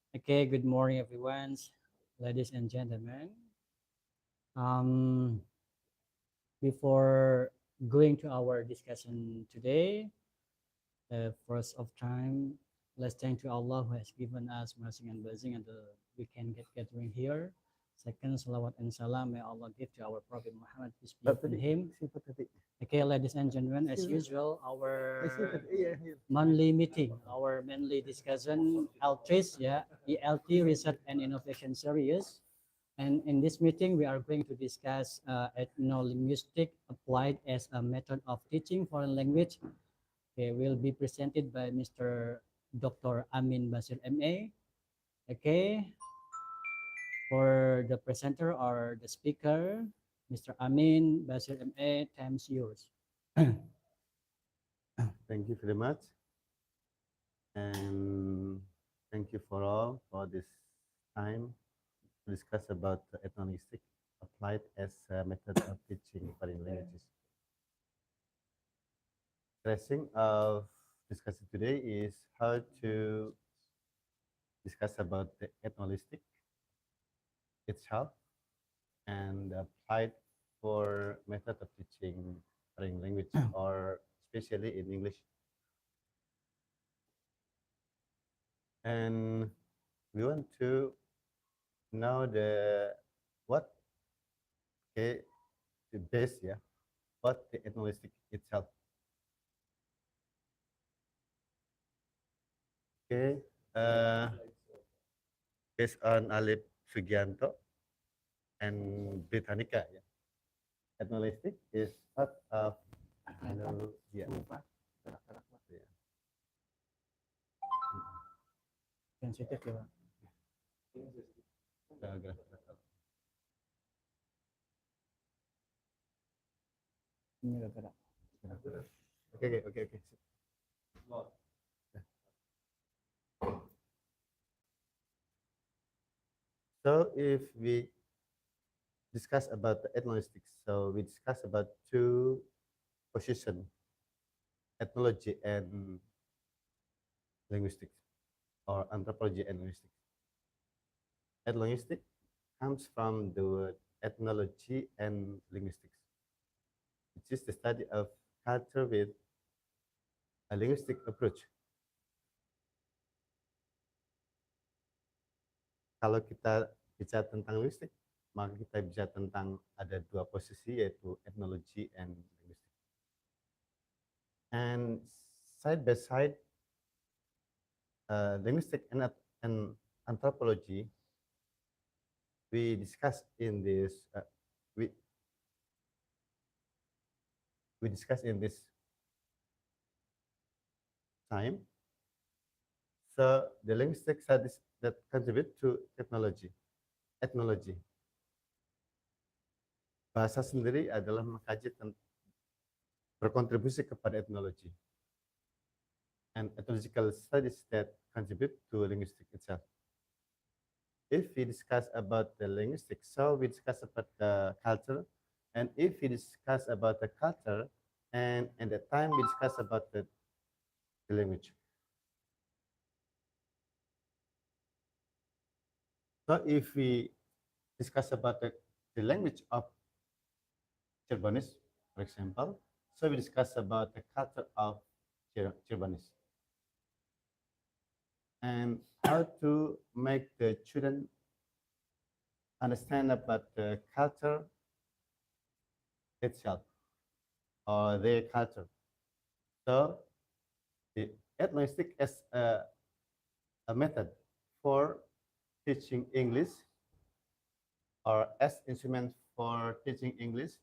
Okay, good morning, everyone, ladies and gentlemen. Um, Before going to our discussion today, first of time, let's thank to Allah who has given us mercy and blessing and we can get gathering here. Second, salawat and salam may Allah give to our Prophet Muhammad, peace be upon him. Okay, ladies and gentlemen, as usual, our monthly meeting, our monthly discussion, ELTRIS, yeah, ELT Research and Innovation Series. And in this meeting, we are going to discuss ethnolinguistics applied as a method of teaching foreign language. Okay, will be presented by Mr. Dr. Amin Basir, MA. Okay, for the presenter or the speaker, Mr. Amin Basir, MA, time's yours. Thank you very much, and thank you for all for this time to discuss about the ethnolinguistics applied as a method of teaching foreign languages. Stressing of discussion today is how to discuss about the ethnolinguistics itself and applied for method of teaching foreign language or especially in English. And we want to know what okay the base, yeah, what the ethnolinguistics itself. Okay, uh, based on Alip Sugianto and Britannica, yeah. Ethnolinguistics is part of yeah. Yeah. Sensitif ya, Pak. Ini gak gerak. Okay, okay, okay. So if we discuss about the ethnolinguistics, so we discuss about two positions, ethnology and linguistics, or anthropology and linguistics. Ethnolinguistics comes from the word ethnology and linguistics, which is the study of culture with a linguistic approach. Kalau kita bicara tentang linguistik, maka kita bicara tentang ada dua posisi yaitu ethnology and linguistics. And side by side, linguistic and anthropology, we discuss in this we discuss in this time. So the linguistic studies that contribute to ethnology. Bahasa sendiri adalah mengkaji berkontribusi kepada ethnology. And ethnological studies that contribute to linguistic itself. If we discuss about the linguistics, so we discuss about the culture, and if we discuss about the culture, and at the time we discuss about the language. So if we discuss about the language of Cirebonese, for example, so we discuss about the culture of Cirebonese and how to make the children understand about the culture itself or their culture. So the ethnolinguistics as a method for teaching English or as instrument for teaching English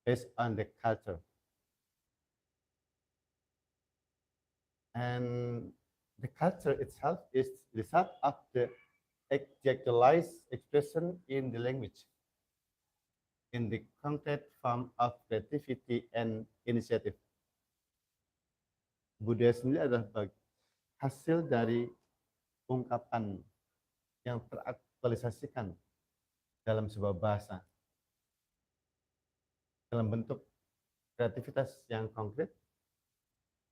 based on the culture. And the culture itself is the result of the actualized expression in the language, in the concrete form of creativity and initiative. Budaya sendiri adalah hasil dari ungkapan yang teraktualisasikan dalam sebuah bahasa dalam bentuk kreativitas yang konkret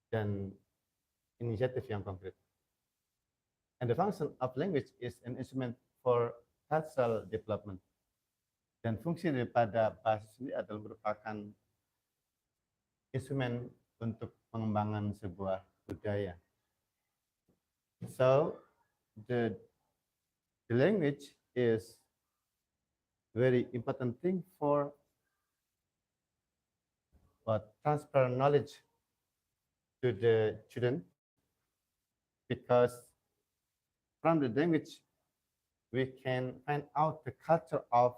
dan inisiatif yang konkret. And the function of language is an instrument for cultural development. Dan fungsi daripada bahasa sendiri adalah merupakan instrumen untuk pengembangan sebuah budaya. So the language is very important thing for transfer knowledge to the children, because from the language we can find out the culture of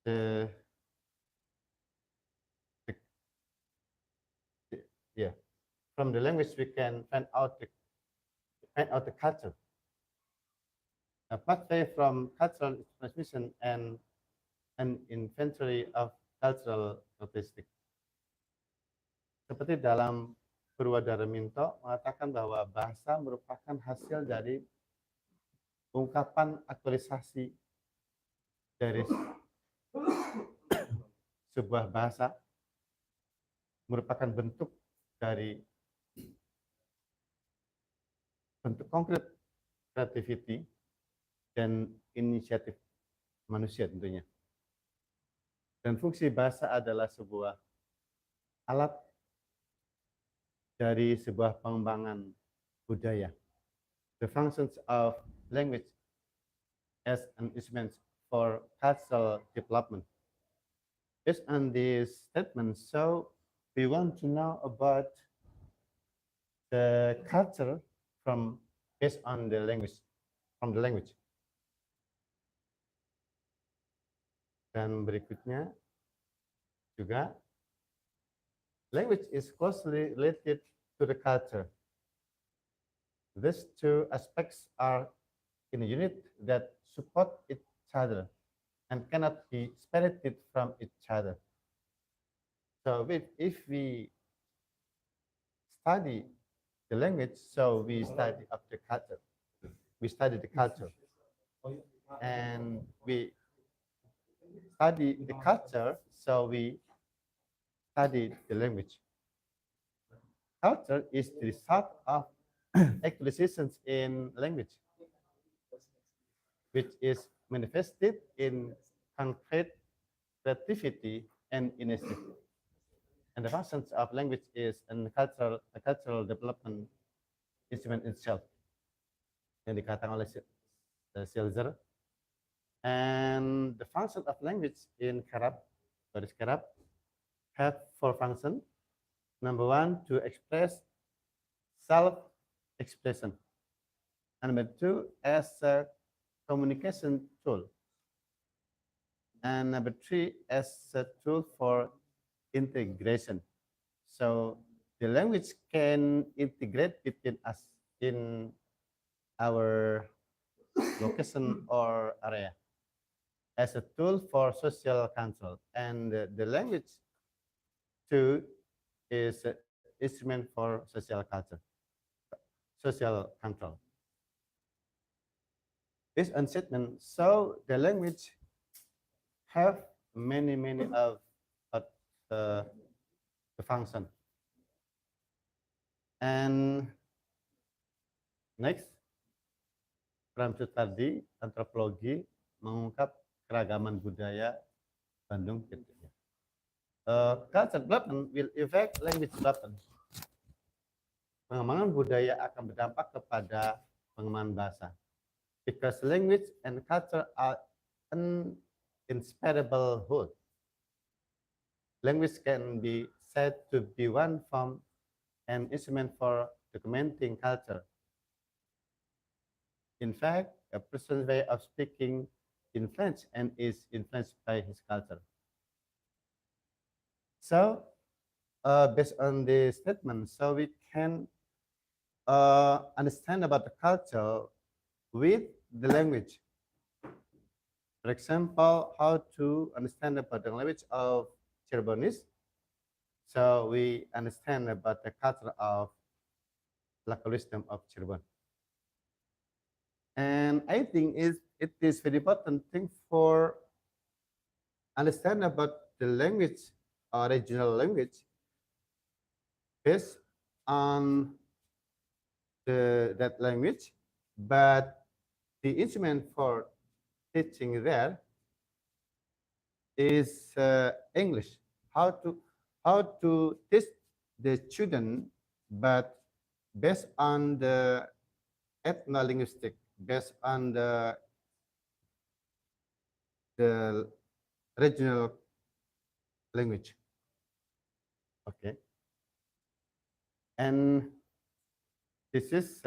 the yeah, from the language we can find out the culture. Apart from cultural transmission and an inventory of cultural characteristics. Seperti dalam Purwadaraminto mengatakan bahwa bahasa merupakan hasil dari ungkapan aktualisasi dari sebuah bahasa, merupakan bentuk dari bentuk konkret creativity dan inisiatif manusia tentunya. Dan fungsi bahasa adalah sebuah alat dari sebuah pengembangan budaya. The functions of language as an instrument for cultural development. Based on this statement, so we want to know about the culture based on the language, from the language. Dan berikutnya juga, language is closely related to the culture. These two aspects are in a unit that support each other and cannot be separated from each other. So if we study the language, so we study of the culture. We study the culture. And we study the culture, so we study the language. Culture is the result of actualizations in language, which is manifested in concrete creativity and initiative. And the functions of language is a cultural development instrument itself, yang dikatakan oleh Selzer. And the function of language in Karab, have 4 functions. Number 1, to express self-expression. And number 2, as a communication tool. And number 3, as a tool for integration. So the language can integrate between us in our location or area as a tool for social control. And the language too is an instrument for social culture, social control. This statement, so the language have many of the function. And next, Pram Sutardi, antropologi, mengungkap keragaman budaya Bandung. Culture development will affect language development. Pengembangan budaya akan berdampak kepada pengembangan bahasa. Because language and culture are an inseparable whole. Language can be said to be one form and instrument for documenting culture. In fact, a person's way of speaking influenced and is influenced by his culture. So, based on this statement, so we can understand about the culture with the language. For example, how to understand about the language of Cirebonese. So we understand about the culture of local wisdom of Cirebon. And I think it is very important thing for understand about the language or regional language based on that language, but the instrument for teaching there is English. How to how to teach the children, but based on the ethnolinguistic, based on the regional language. Okay, and this is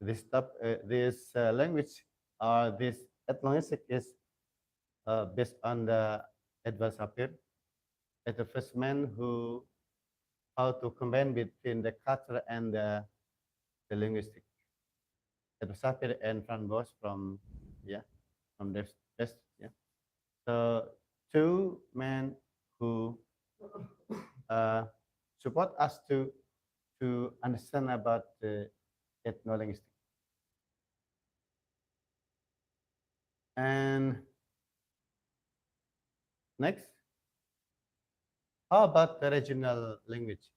this language or this ethnolinguistic is based on the Edward Sapir, as the first man who how to combine between the culture and the linguistic. Edward Sapir and Franz Bosch from from the best So two men who uh, support us to understand about the ethnolinguistic. And next, how about the regional language?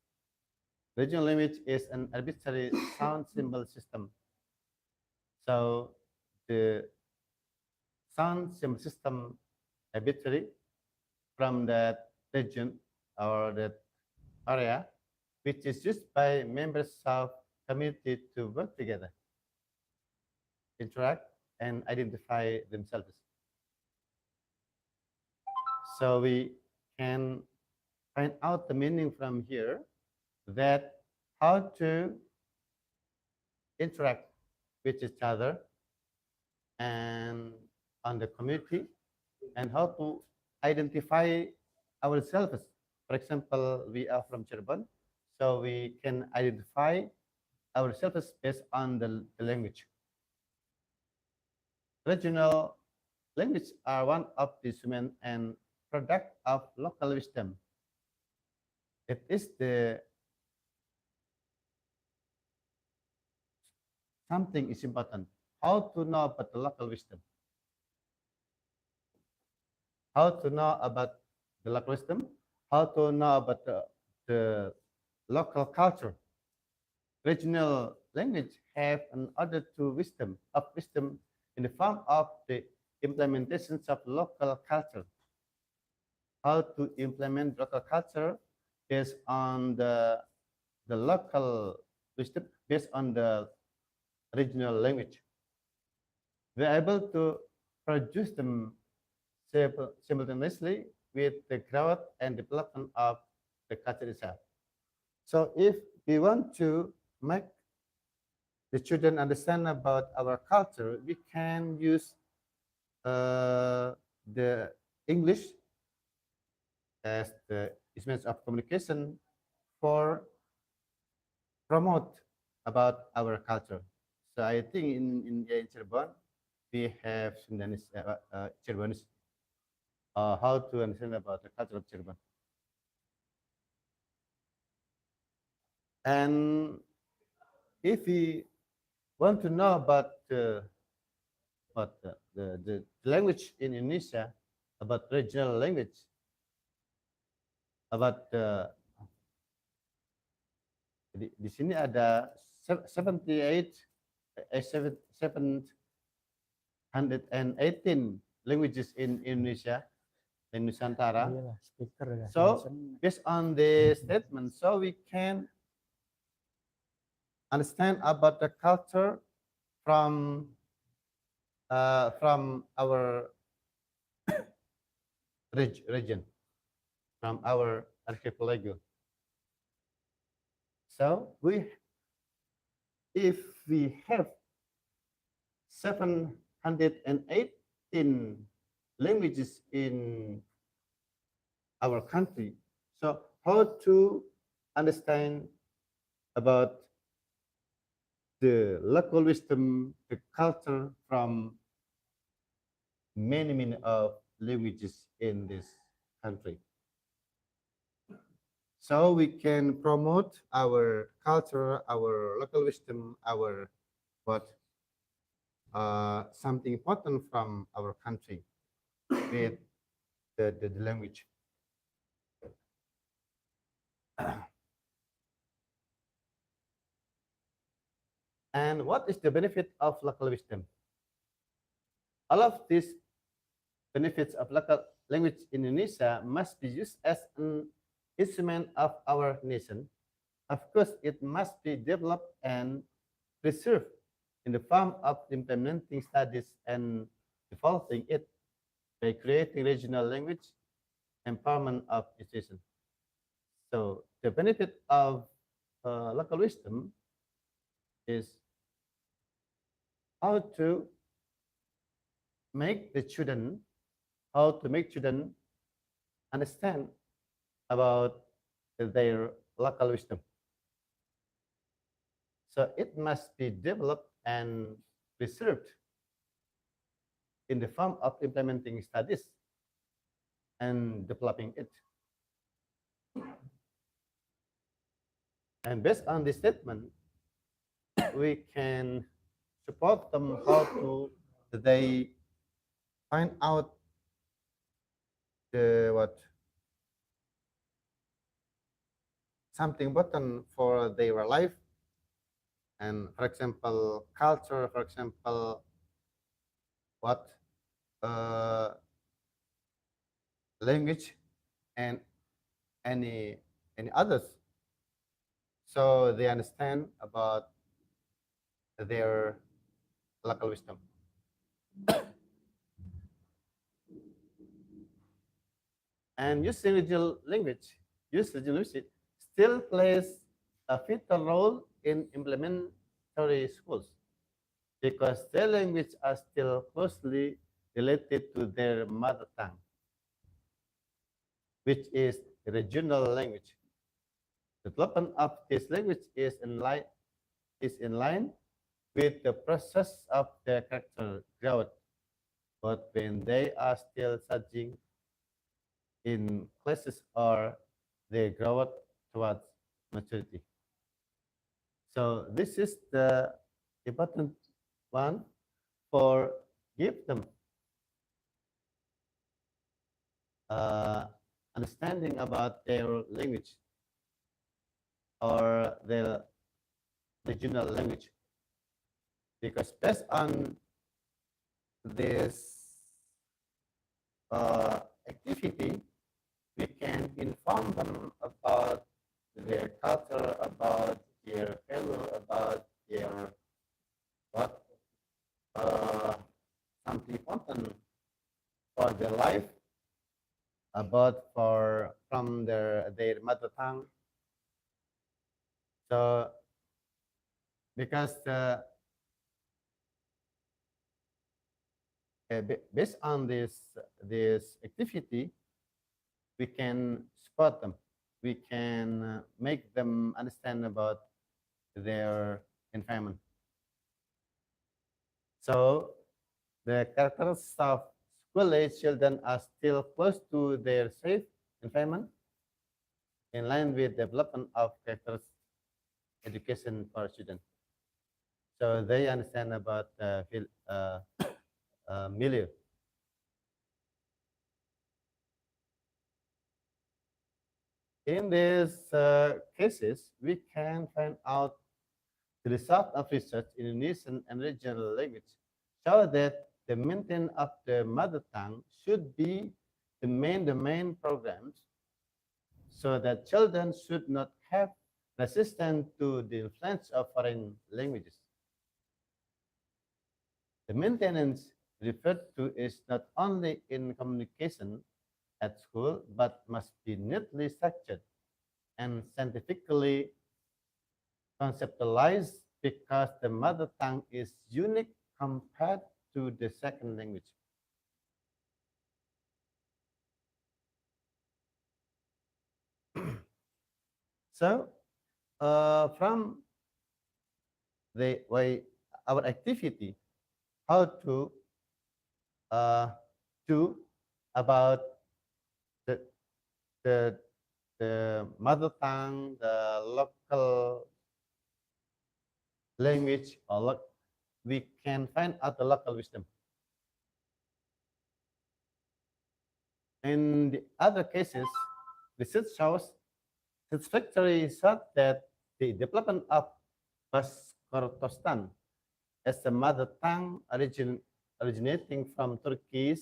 Regional language is an arbitrary sound symbol system. So the sound symbol system arbitrary from that region or that area, which is used by members of community to work together, interact, and identify themselves. So we can find out the meaning from here that how to interact with each other and on the community and how to identify ourselves. For example, we are from Cirebon, so we can identify ourselves based on the language. Regional language are one of the instruments and product of local wisdom. It is the something is important. How to know about the local wisdom? How to know about the local wisdom? How to know about the local culture? Regional language have an order to wisdom in the form of the implementations of local culture. How to implement local culture based on the local wisdom, based on the regional language. We're able to produce them simultaneously with the growth and development of the culture itself. So if we want to make the children understand about our culture, we can use the English as the instruments of communication for promote about our culture. So I think in Cirebon, we have Sundanese, Cirebonese, how to understand about the culture of Cirebon. And if we want to know about the language in Indonesia, about regional language, about di sini ada 78 718 languages in Indonesia in Nusantara. Iyalah, speaker ya. So based on the statement, so we can understand about the culture from our region, from our archipelago. So if we have 718 languages in our country, so how to understand about the local wisdom, the culture from many of languages in this country. So we can promote our culture, our local wisdom, our something important from our country with the language. And what is the benefit of local wisdom? All of these benefits of local language in Indonesia must be used as an instrument of our nation. Of course, it must be developed and preserved in the form of implementing studies and developing it by creating regional language empowerment of institutions. So the benefit of local wisdom is how to make the children, how to make children understand about their local wisdom. So it must be developed and preserved in the form of implementing studies and developing it. And based on this statement, we can support them how to they find out the what something important for their life, and for example culture, for example what language and any others, so they understand about their local wisdom. And using regional language, still plays a vital role in elementary schools because their language are still closely related to their mother tongue, which is regional language. The development of this language is in line with the process of their character growth, but when they are still studying in classes or they grow up towards maturity. So this is the important one for give them understanding about their language or their regional language, because based on this activity, we can inform them about their culture, about their value, about their what something important for their life, about for from their mother tongue. So because based on this activity, we can support them. We can make them understand about their environment. So the characteristics of school-age children are still close to their safe environment, in line with development of characters education for students. So they understand about milieu. In these cases, we can find out the result of research in Indonesian and regional language show that the maintenance of the mother tongue should be the main programs, so that children should not have resistance to the influence of foreign languages. The maintenance referred to is not only in communication at school, but must be neatly structured and scientifically conceptualized, because the mother tongue is unique compared to the second language. So from the way our activity, how to do about the, the the mother tongue, the local language, or we can find out the local wisdom. In the other cases, research shows satisfactory result that the development of Kortostan as the mother tongue originating from Turkey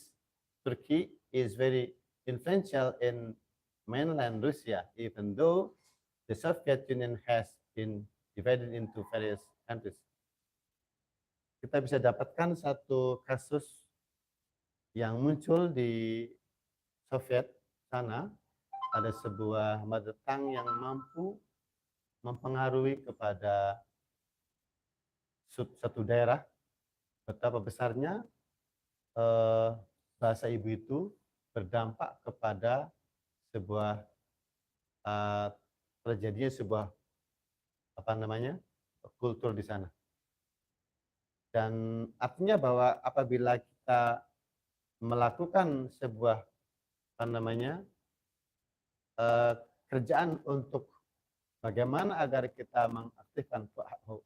is very influential in mainland Russia, even though the Soviet Union has been divided into various countries. Kita bisa dapatkan satu kasus yang muncul di Soviet sana, ada sebuah mother tongue yang mampu mempengaruhi kepada satu daerah betapa besarnya bahasa ibu itu berdampak kepada sebuah terjadinya sebuah kultur di sana. Dan artinya bahwa apabila kita melakukan sebuah kerjaan untuk bagaimana agar kita mengaktifkan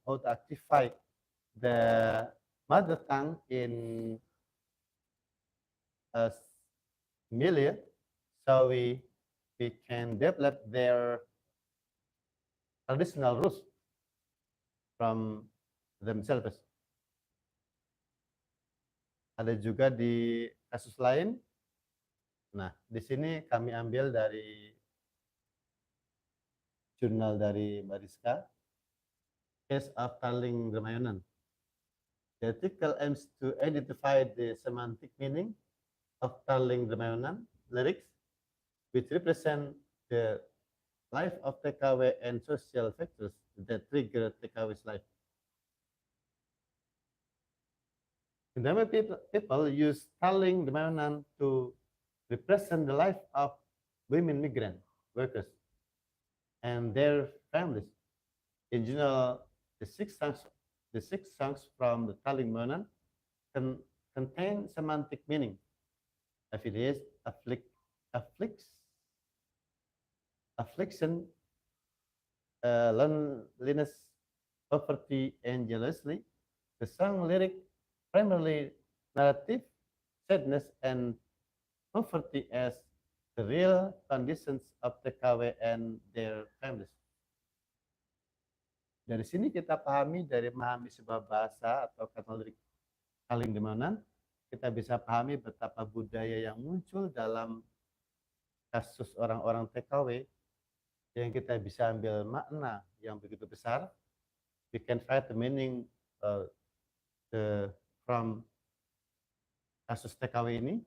how to actify the mother tongue in a milieu, so we can develop their traditional roots from themselves. Ada juga di kasus lain. Nah, di sini kami ambil dari jurnal dari Mariska, Case of Tarling Ramayana. The article aims to identify the semantic meaning of Tarling Ramayana lyrics, which represent the life of TKW and social factors that trigger TKW's life. Many people use Tarling Ramayana to represent the life of women migrant workers and their families. In general, the six songs from the Tarling Ramayana contain semantic meaning. Affiliation, affliction, loneliness, poverty, and jealousy. The song lyric primarily narrative, sadness, and poverty as the real conditions of TKW and their families. Dari sini kita memahami sebuah bahasa atau kata lirik Tarling Ramayana, kita bisa pahami betapa budaya yang muncul dalam kasus orang-orang TKW yang kita bisa ambil makna yang begitu besar. We can find the meaning from kasus TKW ini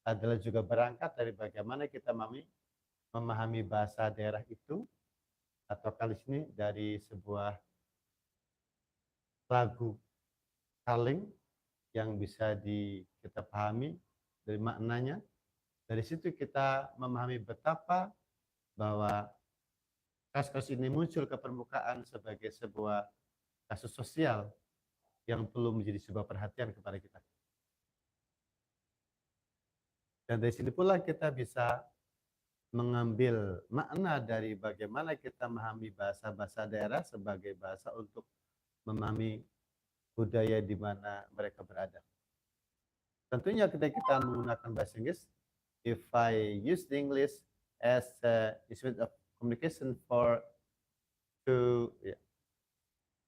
adalah juga berangkat dari bagaimana kita memahami bahasa daerah itu, atau kali ini dari sebuah lagu Tarling yang bisa kita pahami dari maknanya. Dari situ kita memahami betapa bahwa kasus-kasus ini muncul ke permukaan sebagai sebuah kasus sosial yang perlu menjadi sebuah perhatian kepada kita. Dan dari sini pula kita bisa mengambil makna dari bagaimana kita memahami bahasa-bahasa daerah sebagai bahasa untuk memahami budaya di mana mereka berada. Tentunya ketika kita menggunakan bahasa Inggris, if I use the English as a instrument of communication to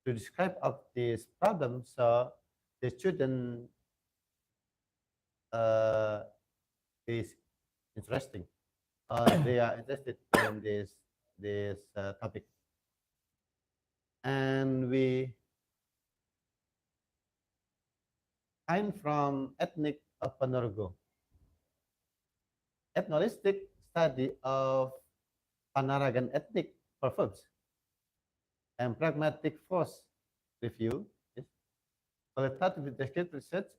describe of this problem, so the student is interesting. They are interested in this topic, and we find from ethnic of Ponorogo, ethnolistic study of Panaragan ethnic proverbs, and pragmatic force review. Qualitative descriptive research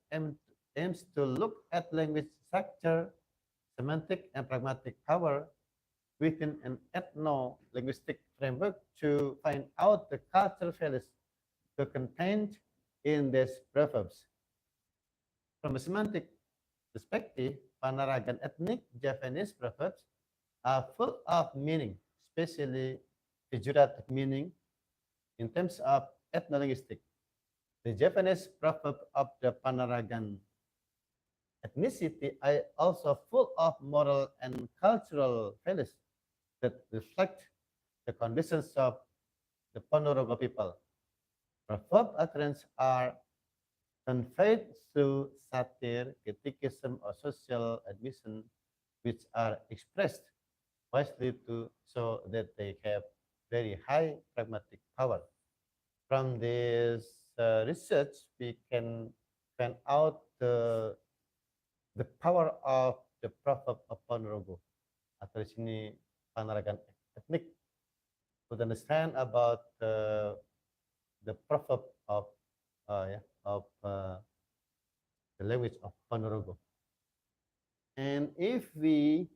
aims to look at language structure, semantic, and pragmatic power within an ethno-linguistic framework to find out the cultural values contained in these proverbs. From a semantic perspective, Panaragan ethnic Japanese proverbs are full of meaning, especially figurative meaning in terms of ethnolinguistics. The Japanese proverb of the Panaragan ethnicity are also full of moral and cultural values that reflect the conditions of the Ponorogo people. Proverb utterances are conveyed through satire, criticism, or social admission, which are expressed wisely to so that they have very high pragmatic power. From this research, we can find out the power of the proverb of Ponorogo. Atau di sini panaragan etnik to understand about the proverb of yeah, of the language of Ponorogo. And if we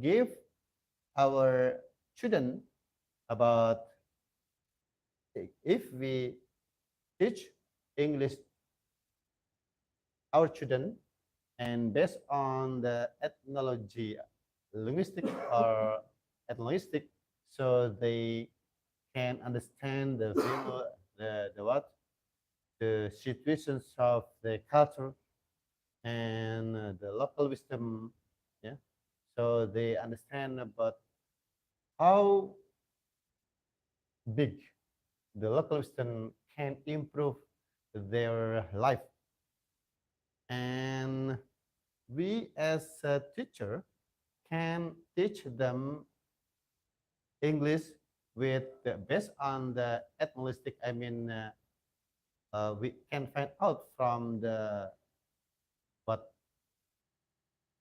give our children about if we teach English our children and based on the ethnology linguistic or ethnolinguistic so they can understand the what the situations of the culture and the local wisdom, yeah, so they understand about how big the local wisdom can improve their life. And we as a teacher can teach them English with based on the ethnolinguistic. I mean, we can find out from the what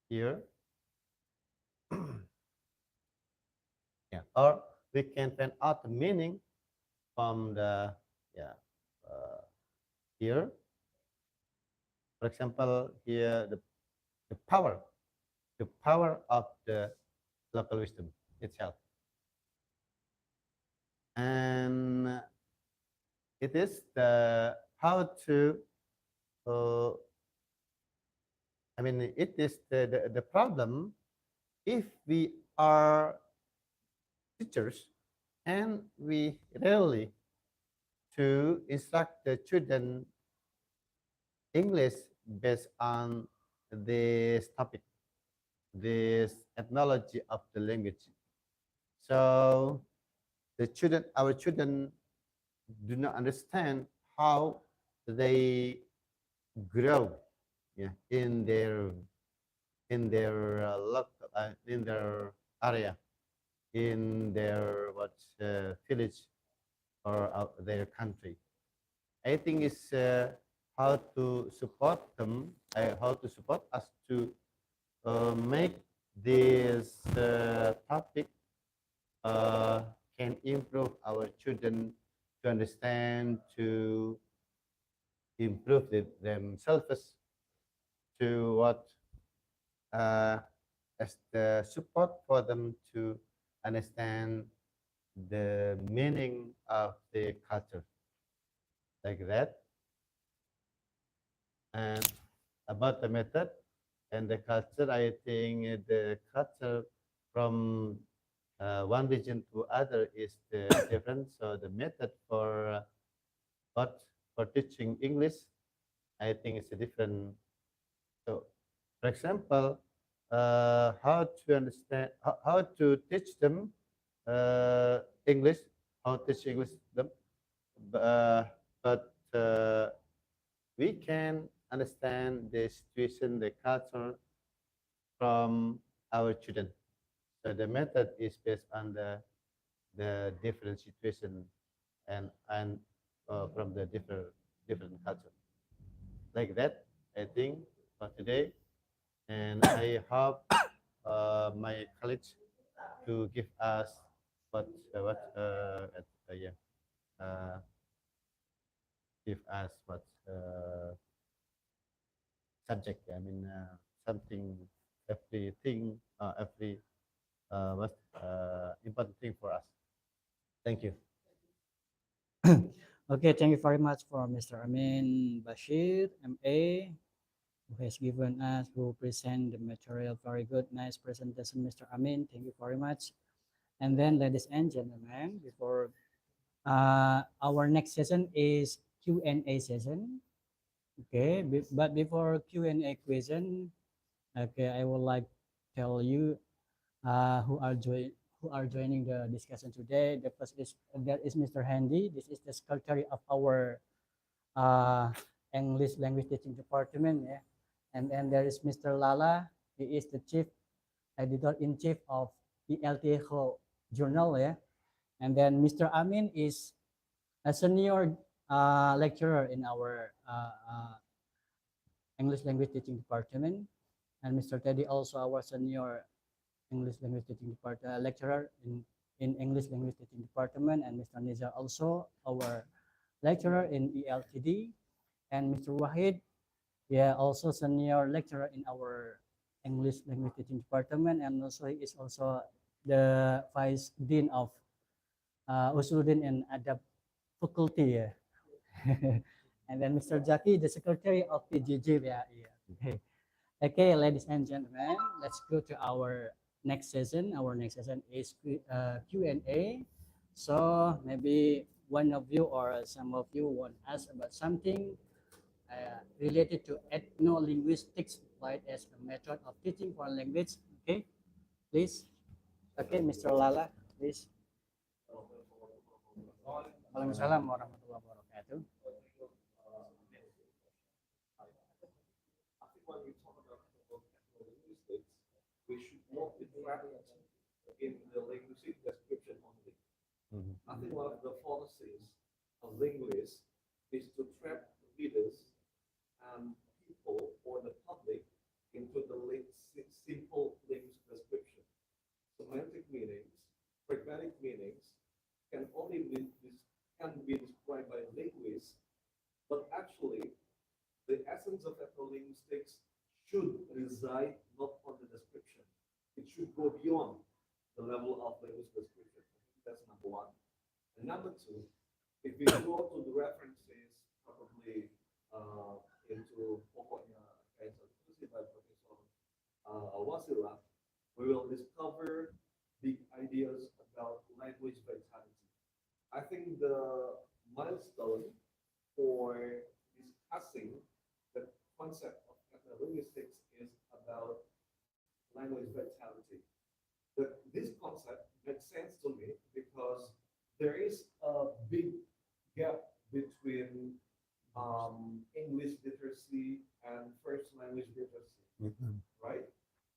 here, yeah, or we can find out the meaning from the yeah here. For example, here the power of the local wisdom itself, and it is the how to uh, I mean it is the problem if we are teachers and we rarely to instruct the children English based on this topic, this ethnology of the language. So the children, our children, do not understand how they grow, yeah, in their local in their area, in their what village or their country. I think it's how to support them, how to support us to make this topic uh, can improve our children to understand, to improve themselves, to what uh, as the support for them to understand the meaning of the culture like that. And about the method and the culture, I think the culture from one region to other is different. So the method for what for teaching English, I think it's a different. So, for example, how to understand, how to teach them English, how to teach English them, uh, but we can understand the situation, the culture from our children. So the method is based on the different situation and from the different culture. Like that, I think for today, and I hope my colleagues to give us yeah uh, give us what subject. I mean something everything every what important thing for us. Thank you. Okay, thank you very much for Mr. Amin Basir, MA, who has given us, who present the material. Very good, nice presentation, Mr. Amin. Thank you very much. And then, ladies and gentlemen, before our next session is Q&A session. Okay, but before Q&A question, okay, I would like to tell you who are who are joining the discussion today. The first is there is Mr. Handy. This is the secretary of our uh, English language teaching department. Yeah. And then there is Mr. Lala. He is the chief editor in chief of ELTRIS journal. Yeah. And then Mr. Amin is a senior lecturer in our English language teaching department. And Mr. Teddy also our senior English language teaching department lecturer in English language teaching department. And Mr. Nizar also our lecturer in ELTD. And Mr. Wahid, yeah, also senior lecturer in our English language teaching department. And also he is also the vice dean of Usuluddin and Adab faculty. Yeah. And then Mr. Jackie, the secretary of PGG. Yeah, yeah. Okay, ladies and gentlemen, let's go to our next session. Our next session is Q&A. So maybe one of you or some of you want to ask about something related to ethnolinguistics, right, as a method of teaching foreign language. Okay, please. Okay, Mr. Lala, please. Waalaikumsalam warahmatullahi wabarakatuh. When we talk about ethnolinguistics, we should not be trapped in the linguistic description only. I think one of the fallacies of linguists is to trap readers and people or the public into the simple linguistic description. Semantic meanings, pragmatic meanings can only can be described by linguists, but actually the essence of ethnolinguistics should reside not on the description. It should go beyond the level of linguistic description. That's number one. And number two, if we go to the references, probably into pokoknya kayak by Professor Wasila, we will discover big ideas about language vitality. I think the milestone for discussing the concept of ethnolinguistics is about language vitality. This concept makes sense to me because there is a big gap between English literacy and first language literacy, right?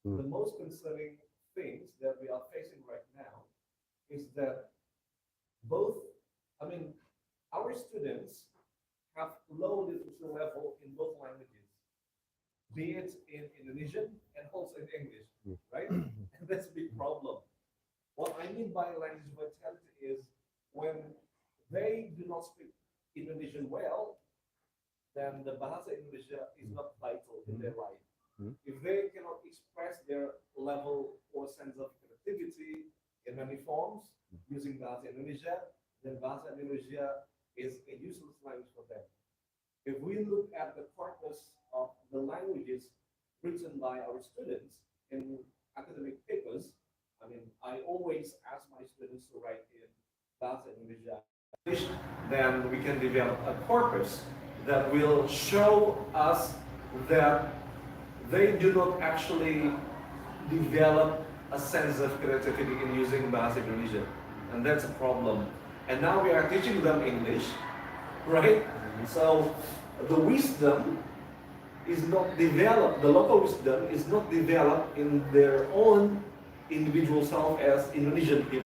The most concerning things that we are facing right now is that both, I mean, our students have low literacy level in both languages, be it in Indonesian and also in English, right? And that's a big problem. What I mean by language vitality is when they do not speak Indonesian well, then the Bahasa Indonesia is not vital in their life. If they cannot express their level or sense of creativity in many forms using Bahasa Indonesia, then Bahasa Indonesia is a useless language for them. If we look at the corpus of the languages written by our students in academic papers, I mean, I always ask my students to write in Bahasa Indonesia, then we can develop a corpus that will show us that they do not actually develop a sense of creativity in using Bahasa Indonesia. And that's a problem. And now we are teaching them English, right? So the wisdom is not developed, the local wisdom is not developed in their own individual self as Indonesian people.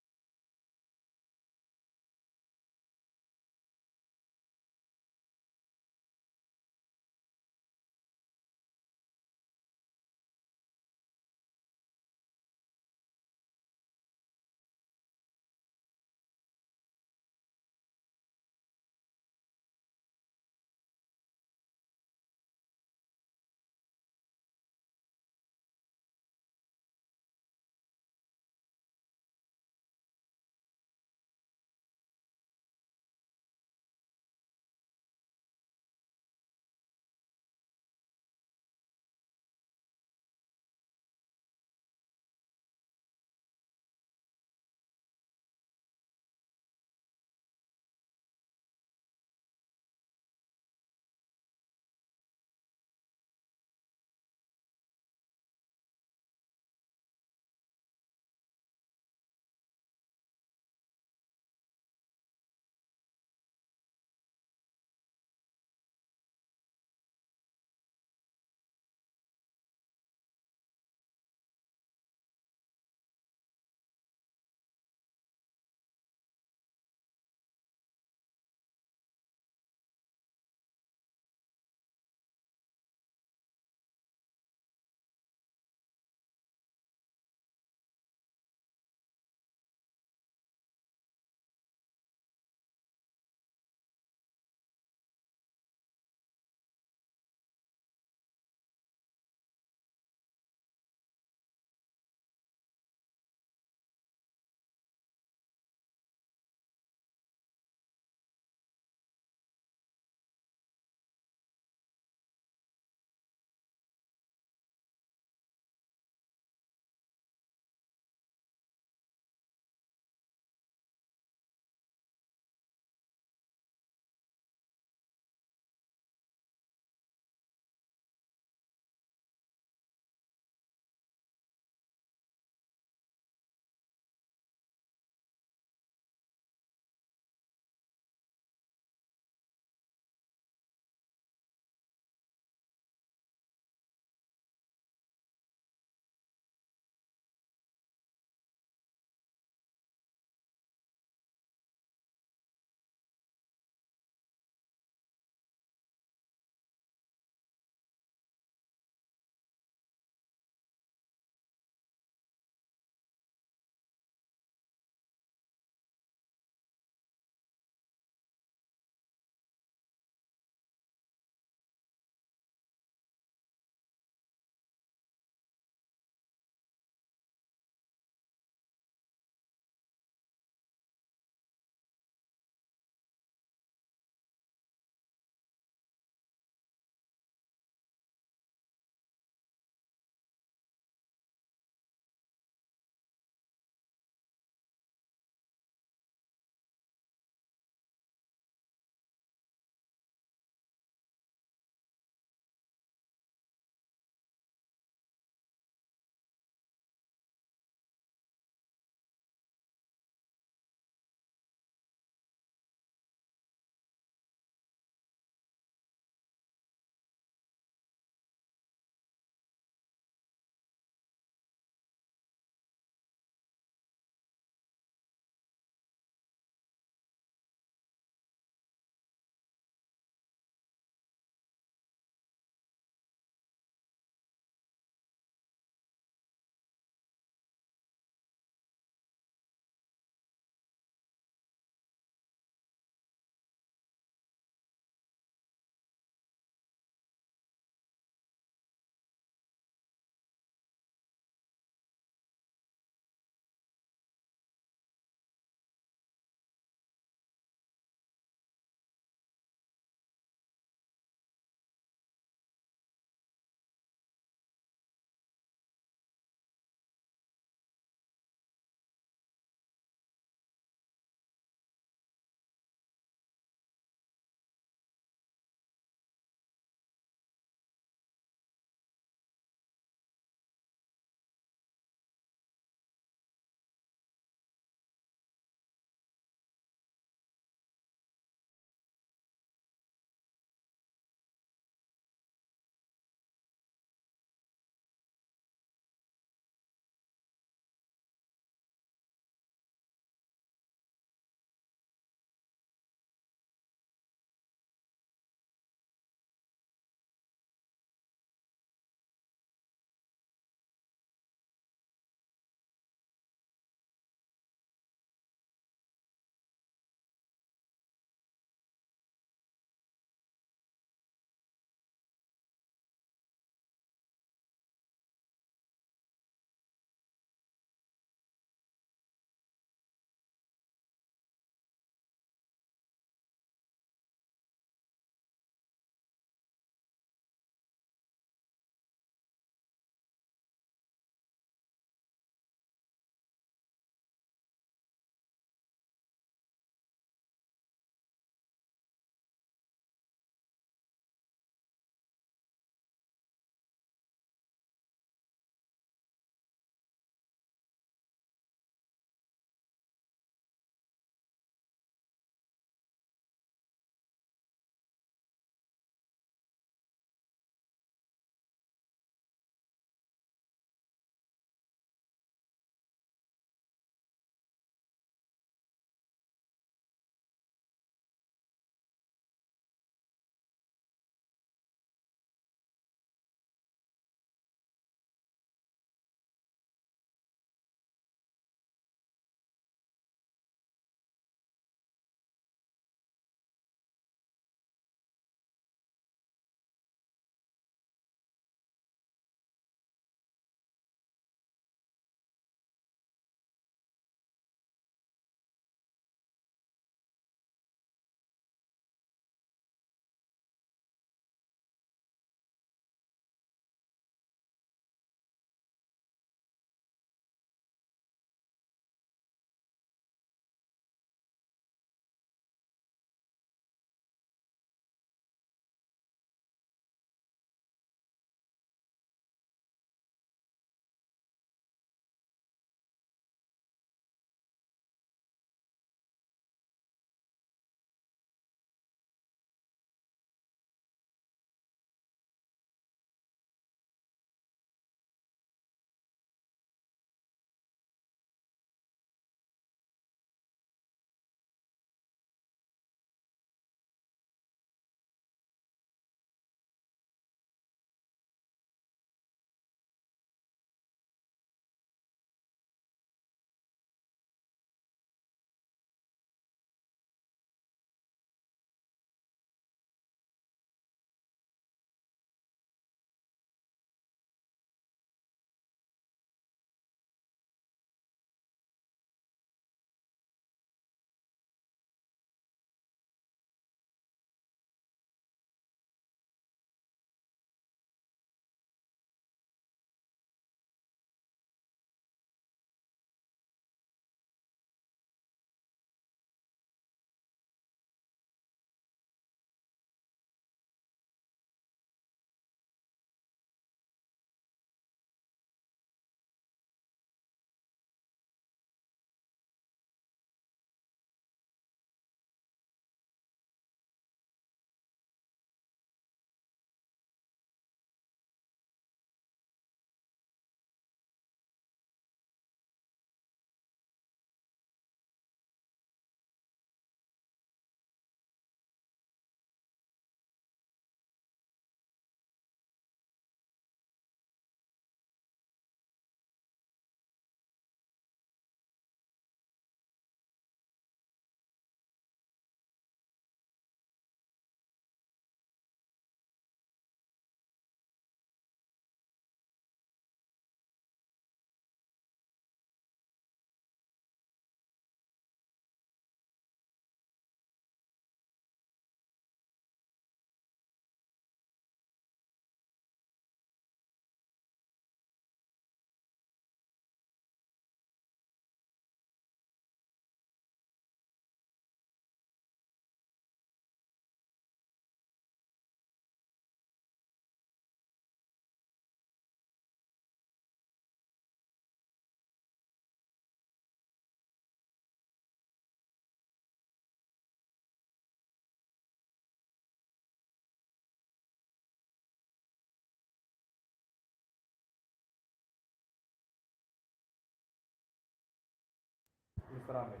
Mr. Amin.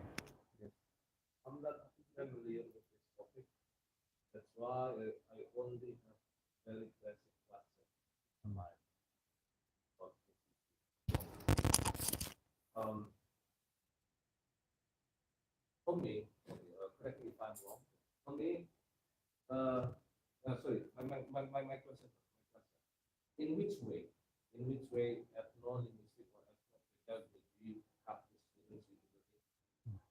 Yes. I'm not familiar with this topic. That's why I only have very basic classes in my topic. For me, correct me if I'm wrong. For me, sorry, my question. In which way? In which way ethno-linguistic or ethno-pedagogy have this students with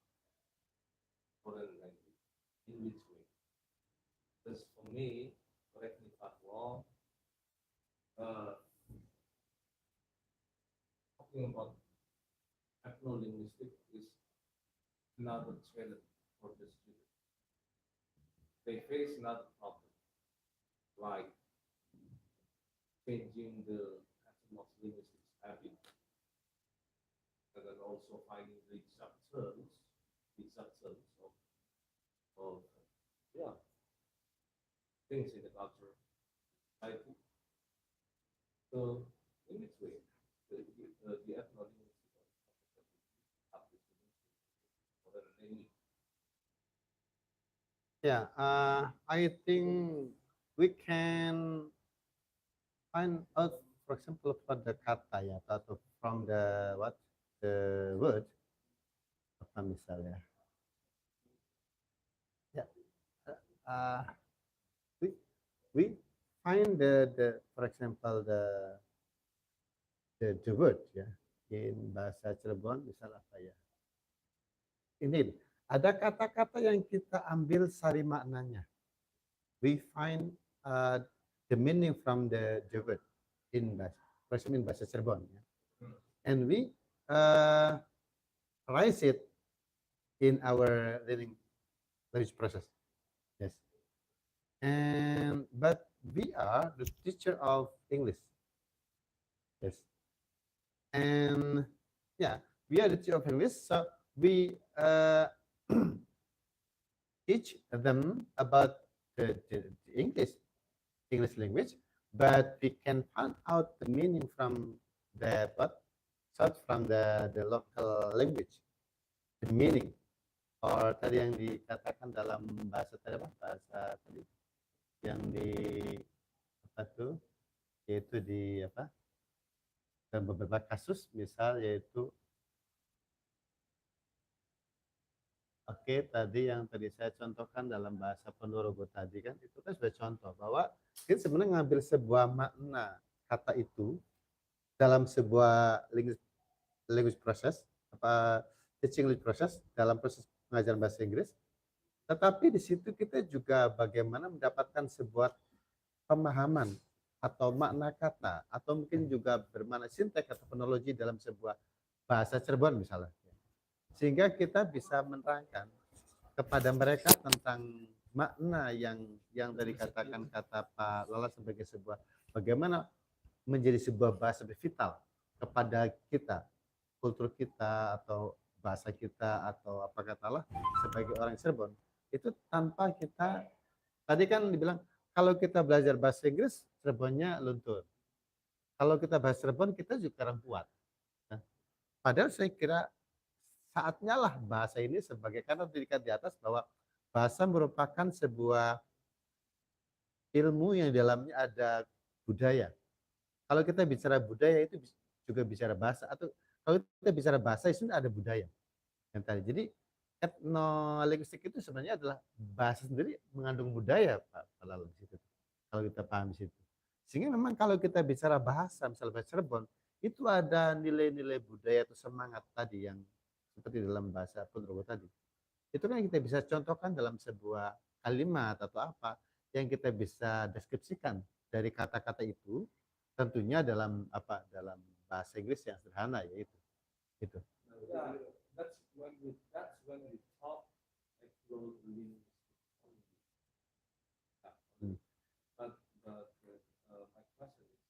foreign language? In which way? Because for me, correct me if I'm wrong, talking about ethno-linguistic is another challenge for the student. They face another problem, like changing the customers' linguistics habit, and then also finding the exact terms of yeah, things in the culture. I think so. In which way the ethno-linguistic have this for the language? Yeah, I think we can find out, for example, from the kata ya, atau from the what the word apa misalnya. Ya, uh, we we find the for example the word ya in bahasa Cirebon misal apa ya. Ini ada kata-kata yang kita ambil sari maknanya. We find the meaning from the word in bahasa Cirebon. Ya. And we rise it in our learning language process. Yes. And but we are the teacher of English. Yes. And yeah, we are the teacher of English. So we teach them about the English language, but we can find out the meaning from the what? Start from the local language, the meaning. Or tadi yang dikatakan dalam bahasa tadi apa? Bahasa tadi yang di apa tuh? Yaitu di apa? Dalam beberapa kasus, misal yaitu tadi yang tadi saya contohkan dalam bahasa Ponorogo tadi kan itu kan sudah contoh bahwa kita sebenarnya ngambil sebuah makna kata itu dalam sebuah language process apa teaching language process dalam proses pengajaran bahasa Inggris, tetapi di situ kita juga bagaimana mendapatkan sebuah pemahaman atau makna kata atau mungkin juga bermakna sinteks atau fonologi dalam sebuah bahasa Cirebon misalnya, sehingga kita bisa menerangkan kepada mereka tentang makna yang tadi katakan kata Pak Lala sebagai sebuah bagaimana menjadi sebuah bahasa vital kepada kita, kultur kita atau bahasa kita atau apa katalah sebagai orang Cirebon itu tanpa kita tadi kan dibilang kalau kita belajar bahasa Inggris Cirebonnya luntur, kalau kita bahasa Cirebon kita juga kurang kuat. Nah, padahal saya kira saatnya lah bahasa ini sebagai karena dilihat di atas bahwa bahasa merupakan sebuah ilmu yang di dalamnya ada budaya. Kalau kita bicara budaya itu juga bicara bahasa atau kalau kita bicara bahasa itu ada budaya yang tadi. Jadi etnolinguistik itu sebenarnya adalah bahasa sendiri mengandung budaya Pak Lalu di situ. Kalau kita paham di situ. Sehingga memang kalau kita bicara bahasa misalnya bahasa Cirebon itu ada nilai-nilai budaya atau semangat tadi yang seperti dalam bahasa Ponorogo tadi. Itu kan kita bisa contohkan dalam sebuah kalimat atau apa yang kita bisa deskripsikan dari kata-kata itu tentunya dalam apa dalam bahasa Inggris yang sederhana yaitu itu. Yeah, that's when we talk ethno-linguistic. But my question is,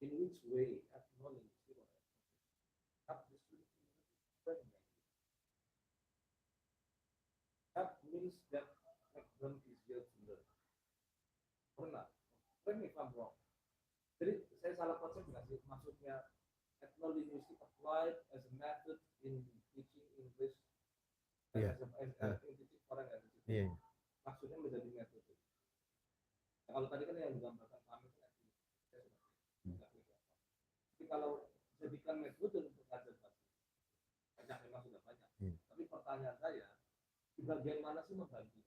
in which way ethno-linguistic have this learning language? That means that make them easier to learn. Pernah? Correct me if I'm wrong. Jadi saya salah konsep nggak sih? Maksudnya ethnolinguistic applied as a method in teaching English Iya. foreign language. Iya. Maksudnya menjadi metode. Nah, kalau tadi kan yang digambarkan kami itu tapi kalau jadikan metode untuk belajar bahasa banyak memang sudah banyak. Tapi pertanyaan saya, di bagian mana sih membagi?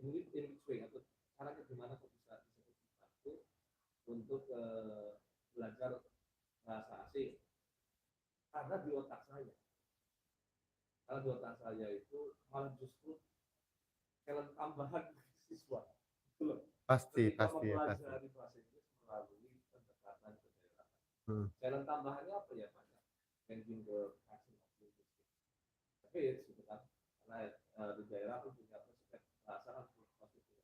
In which way atau caranya gimana kok bisa dibantu untuk belajar bahasa asing? Karena di otak saya itu malah justru talent tambahan siswa. Pasti Ketika ya, pasti. mempelajari bahasa Inggris melalui pendekatan ke daerah. Talent tambahannya apa ya, banyak changing the action of linguistics. Tapi gitu kan, karena di daerah pun punya perspektif bahasa kan pasti punya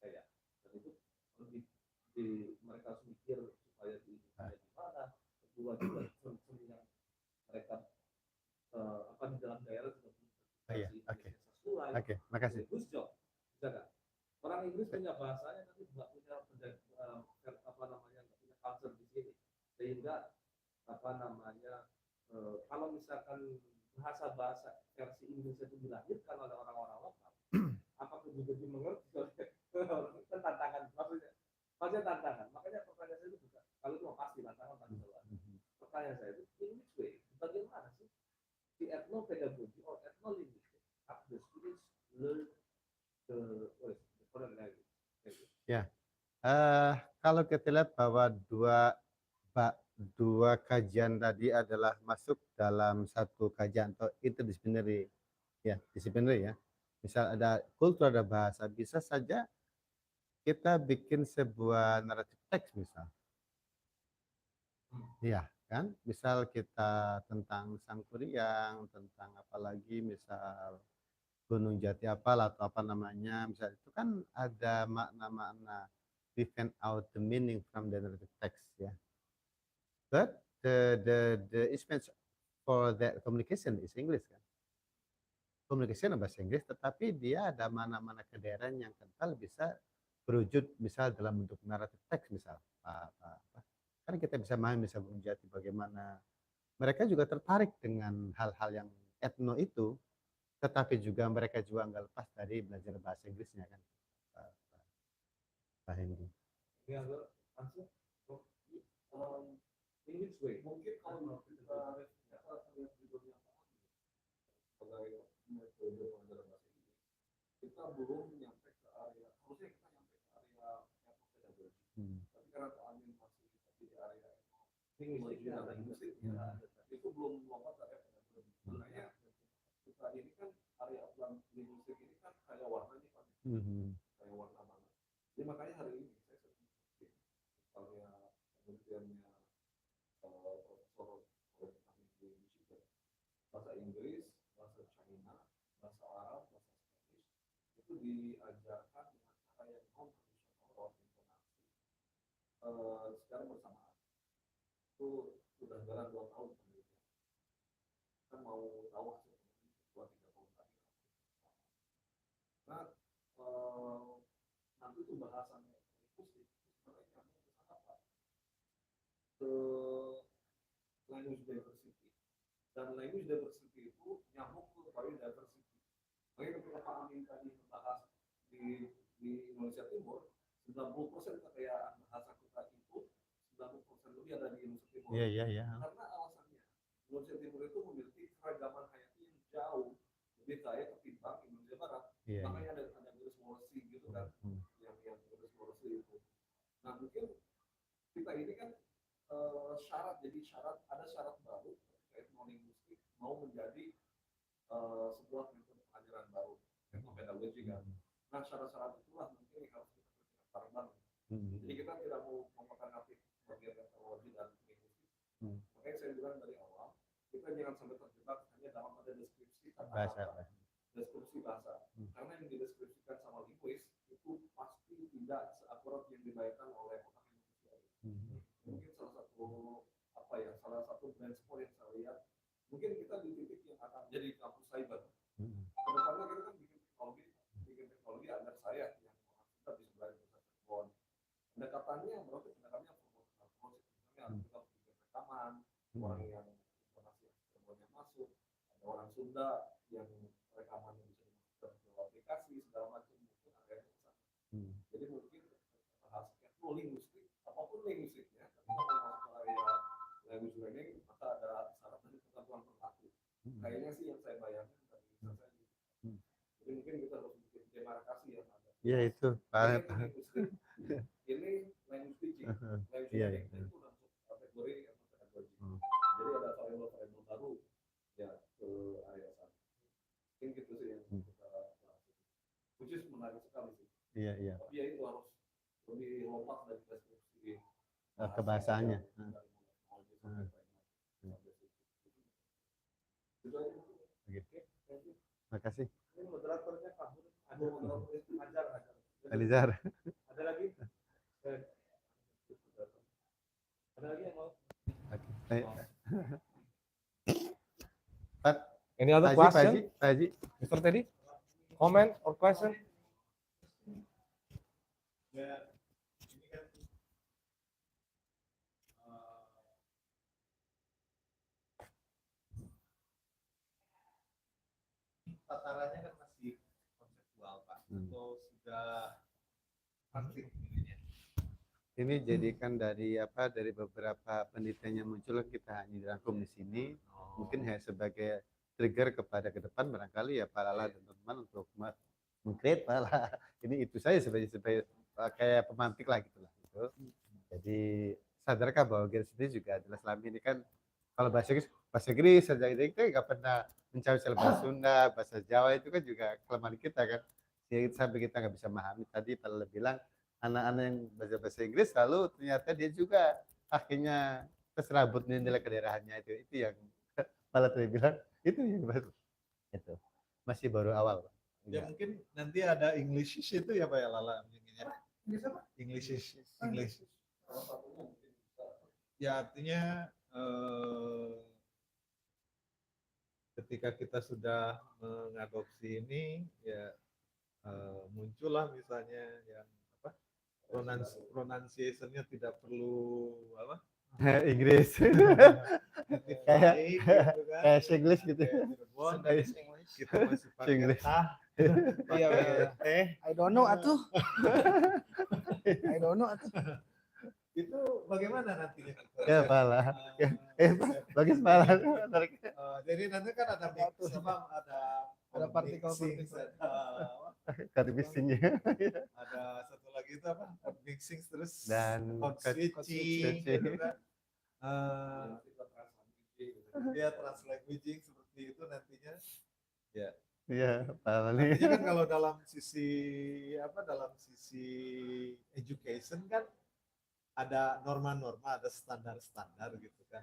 kayak, dan itu mereka harus mikir supaya di mana. Kedua juga seni yang mereka di dalam daerah juga Iya, oke. sesuai. Oke, makasih. Bagus job, bisa kan? Orang Inggris punya bahasanya tapi nggak punya nggak punya culture di sini, sehingga kalau misalkan bahasa versi Inggris itu dilahirkan oleh orang-orang lokal, apakah juga dimengerti oleh orang? Itu tantangan, maksudnya tantangan. Makanya pertanyaan saya itu bukan kalau itu pasti tantangan pasti selalu. Pertanyaan saya itu, in which way, bagaimana sih di ethnopedagogy or ethnolinguistics have the students learn the foreign language? Ya, kalau kita lihat bahwa dua kajian tadi adalah masuk dalam satu kajian atau interdisipliner ya, disipliner ya. Misal ada kultur, ada bahasa, bisa saja kita bikin sebuah naratif teks misal. Iya, kan? Misal kita tentang Sangkuriang, tentang apalagi misal Gunung Jati apalah atau apa namanya, misal itu kan ada makna-makna, we find out the meaning from the narrative text ya. But the instrument for that communication is English kan. Communication bahasa Inggris, tetapi dia ada mana-mana kedaerahan yang kental bisa berwujud misal dalam bentuk naratif teks misal. Kan kita bisa memahami misal Gunung Jati bagaimana mereka juga tertarik dengan hal-hal yang etno itu, tetapi juga mereka juga nggak lepas dari belajar bahasa Inggrisnya kan. Pak Hendy. Ya, answer. In which way? Mungkin kalau kita lihat di dunia sebagai metode pembelajaran bahasa Inggris, kita belum nyampe ke area, harusnya kita nyampe ke area ethnopedagogy. Tapi karena Pak Amin masih di area linguistik, itu belum lompat ke area pedagogi. Makanya kita ini kan area linguistik ini kan kayak warnanya kan, kayak warna banget. Jadi makanya hari ini saya sedang misalnya penelitiannya Profesor Amin Basir, bahasa Inggris, bahasa China, bahasa Arab, bahasa Spanish itu diajarkan dengan cara yang non tradisional lewat intonasi secara bersamaan. Itu sudah jalan 2 tahun penelitian. Kita mau tahu hasil penelitian 2-3 tahun lagi. Nah, nanti itu bahasannya linguistik sebenarnya nyambung ke sana Pak, ke language diversity, dan language diversity itu nyambung ke biodiversity. Makanya ketika Pak Amin tadi membahas di Indonesia Timur, 90% kekayaan bahasa kita itu 90% lebih ada di Indonesia Timur. Iya. Karena alasannya Indonesia Timur itu memiliki keragaman hayati yang jauh lebih kaya ketimbang Indonesia Barat. Makanya ada garis morsi gitu kan, yang garis morsi itu. Nah mungkin kita ini kan ada syarat baru ketika ethnolinguistik mau menjadi sebuah metode pengajaran baru, ethnopedagogi kan. Nah syarat-syarat itulah mungkin yang harus kita kerjakan bareng-bareng. Jadi kita tidak mau mempertanyakan bagian teknologi dan linguistik. Makanya saya bilang dari awal, kita jangan sampai terjebak hanya dalam ada deskripsi kata-kata, deskripsi bahasa. Karena yang dideskripsikan sama linguis itu pasti tidak seakurat yang dibayangkan oleh otak manusia. Mungkin salah satu blind spot yang saya lihat, mungkin kita di titik yang akan jadi kampus cyber. Kedepannya kita kan bikin teknologi agar saya yang orang kita bisa belajar bahasa telepon. Pendekatannya berarti pendekatannya proses. Misalnya kita harus bikin rekaman orang yang informasi Jadi mungkin bahas etnolinguistik, apapun linguistiknya, tapi kalau masuk ke area language learning, maka ada syarat dan ketentuan berlaku. Kayaknya sih yang saya bayangkan dari saya. Jadi mungkin kita harus bikin demarkasi yang ada. Iya itu, Pak. Ini language teaching, language Iya, learning iya. itu masuk kategori atau pedagogi. Jadi ada variabel-variabel baru ya ke area sana. Mungkin gitu sih yang kita bahas. Which is menarik sekali sih. Iya, iya. Tapi ya itu harus lebih lompat dari deskripsi Kebahasaannya. Oke. Terima kasih. Ini moderatornya kabur. Ada moderatornya ajar. Alizar. Ada lagi? Ada lagi yang mau? Oke. Pak, Any other Pak question, Haji. Mr. Teddy? Comment or question? Ya, ini kan tatarannya kan masih konseptual, Pak. Atau sudah praktik ininya. Ini jadikan dari beberapa penelitian yang muncul kita hanya dirangkum di sini. Mungkin hanya sebagai trigger kepada ke depan barangkali ya Pak Lala dan teman-teman untuk meng-create Lala. Ini itu saya sebagai kayak pemantik lah gitu lah. Gitu. Jadi sadarkah bahwa garis ini juga adalah selama ini kan kalau bahasa Inggris saja kita nggak pernah mencari bahasa Sunda, bahasa Jawa itu kan juga kelemahan kita kan. Sampai kita nggak bisa memahami tadi Pak Lala bilang anak-anak yang belajar bahasa Inggris lalu ternyata dia juga akhirnya terserabut nilai kedaerahannya itu yang malah tadi bilang itu yang baru itu masih baru awal Pak. Ya mungkin nanti ada English itu ya Pak ya Lala mungkinnya. English. Ya artinya ketika kita sudah mengadopsi ini ya muncullah misalnya yang apa pronunciation-nya tidak perlu apa Inggris kayak English gitu. Kita masih pakai Iya, I don't know atuh. I don't know atuh. itu bagaimana nantinya? Ya Pala. Bagus Pala. Jadi nanti kan ada mix, ada partikel mixingnya. ada satu lagi itu apa? Mixing terus Dan switching gitu kan. Dia translanguaging seperti itu nantinya. Ya. Iya, Pala nih. Artinya kan kalau dalam sisi education kan ada norma-norma, ada standar-standar gitu kan.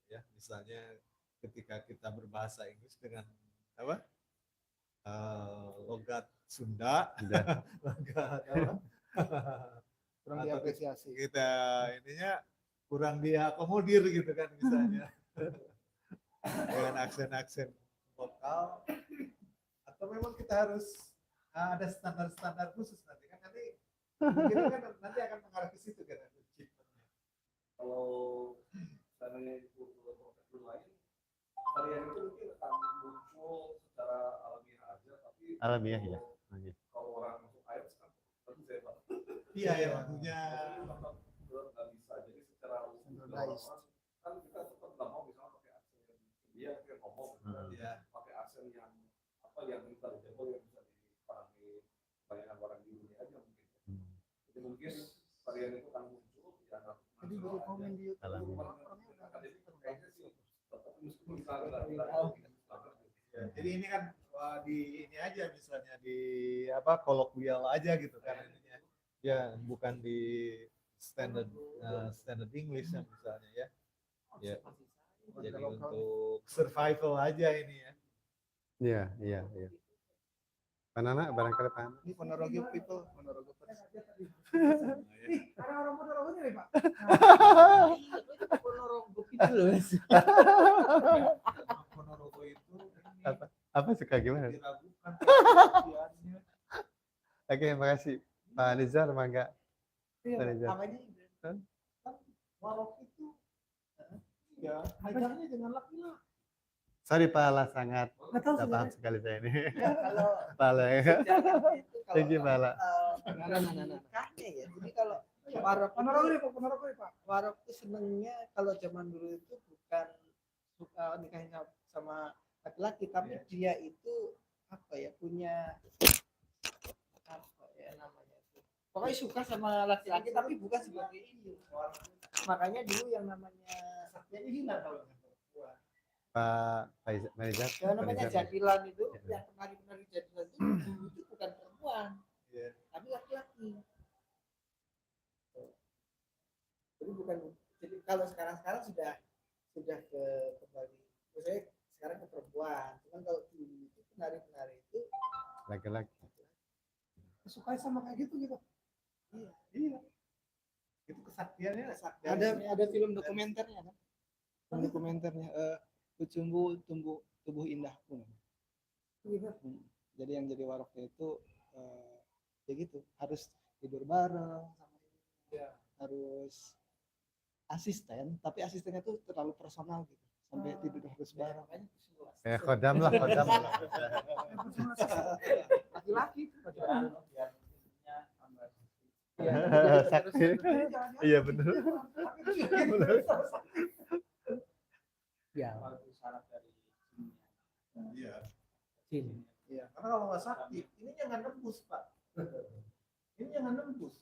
Ya, misalnya ketika kita berbahasa Inggris dengan apa? Logat Sunda, logat apa? Kurang diapresiasi. Kita ininya kurang diakomodir gitu kan misalnya. Dengan aksen-aksen lokal atau memang kita harus ada standar-standar khusus nanti kan mungkin kan nanti akan mengarah ke situ kan achievement-nya. Kalau seandainya itu profesor lain, varian itu mungkin akan muncul secara alamiah aja, tapi Alamiah ya. kalau orang masuk IELTS kan tentu saya Pak. Iya ya maksudnya nggak bisa, jadi secara kan kita tetap nggak mau misalnya pakai aksen yang dia ngomong, pakai aksen yang yang intelligible yang bisa dipahami banyak orang di dunia aja mungkin. Jadi mungkin varian itu akan muncul ya. Jadi baru komen di YouTube. Jadi ini kan di ini aja misalnya di apa kolokwial aja gitu kan ininya. Ya bukan di standard English ya misalnya ya. Ya. Jadi untuk survival aja ini ya. Iya. Panana barangkali paham. Ini Ponorogo people, Ponorogo person. Ada orang Ponorogo nih Pak. Ponorogo people loh. Ponorogo itu Apa suka gimana? diragukan keasliannya. Oke, makasih. Pak Nizar, mangga. Pak Nizar. Makanya kan Marok itu ya hajarnya jangan laki-laki. Sorry Pak Ala, sangat Nggak tahu tak paham sekali saya ini. Ya, kalau Pak Ala. sejarah itu Thank you, Pak Ala. Makanya ya. Jadi kalau warok Pak. Warok itu senengnya kalau zaman dulu itu bukan suka nikahnya sama laki-laki, tapi dia itu apa ya, punya apa ya namanya itu. Pokoknya suka sama laki-laki tapi bukan sebagai ini. Makanya dulu yang namanya saktianya hilang kalau perempuan. Pak Manajer. Yang namanya jadilan itu, yang penari-penari jadilan itu dulu itu bukan perempuan, tapi laki-laki. Jadi bukan, jadi kalau sekarang sudah ke kembali, misalnya sekarang ke perempuan. Cuman kalau dulu itu penari-penari itu Laki-laki. suka sama kayak gitu. Iya. Itu kesaktiannya. Ada film dokumenternya kan? Film dokumenternya Kucumbu tubuh indahku. Jadi yang jadi waroknya itu ya gitu, harus tidur bareng sama dia, harus asisten, tapi asistennya tuh terlalu personal gitu, sampai tidur harus bareng. Kodam lah. Laki-laki Sakti. Iya benar. Ya, Iya. sini. Iya. Karena kalau nggak sakti, ini jangan nembus Pak. Ini jangan nembus.